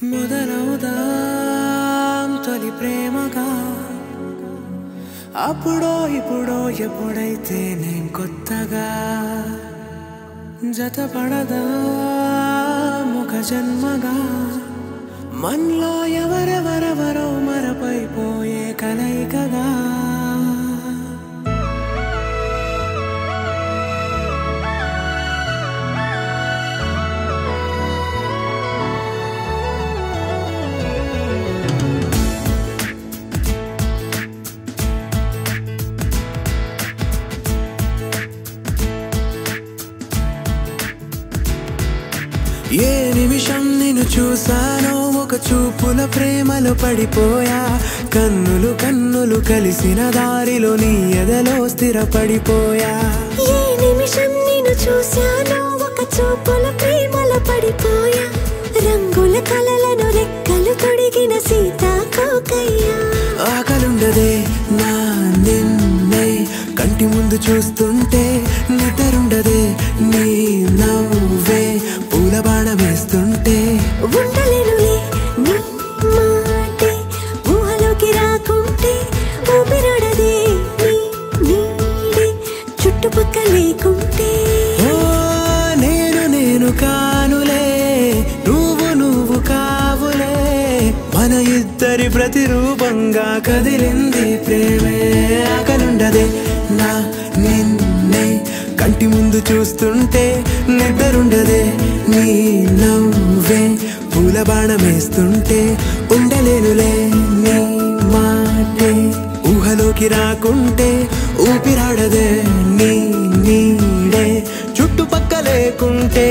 మొదలవుదాం తొలి ప్రేమగా అప్పుడో ఇప్పుడో ఎప్పుడైతే నేను కొత్తగా జతపడదా ముఖ జన్మగా మనలో ఎవరెవరెవరో మరపైపోయే కలయికగా ఏ నిమిషం నిన్ను చూసానో ఒక చూపుల ప్రేమలో పడిపోయా కన్నులు కన్నులు కలిసిన దారిలో నీ ఎదలో స్థిరపడిపోయా ఏ నిమిషం నిన్ను చూసానో ఒక చూపుల ప్రేమలో పడిపోయా రంగుల కలలను రెక్కలు తొడిగిన సీతాకోకయ్యా ఆకలుండదే నా నిన్నే కంటి ముందు చూస్తుంటే నిద్రుండదే నీ నవ్వే పూల బాణ వేస్తుంటే ఉండలేనులే నీ మాటే ఊహలోకి రాకుంటే ఊపిరాడదే నీ నీడే చుట్టుపక్క లేకుంటే నేను కానులే నువ్వు కావులే మన ఇద్దరి ప్రతిరూపంగా కదిలింది ప్రేమే ఆకలుండదే నా నిన్నే కంటి ముందు చూస్తుంటే నిద్రుండదే నీ నవ్వే పూల బాణమేస్తుంటే ఉండలేనులే నీ మాటే ఊహలోకి రాకుంటే ఊపిరాడదే నీ నీడే చుట్టుపక్క లేకుంటే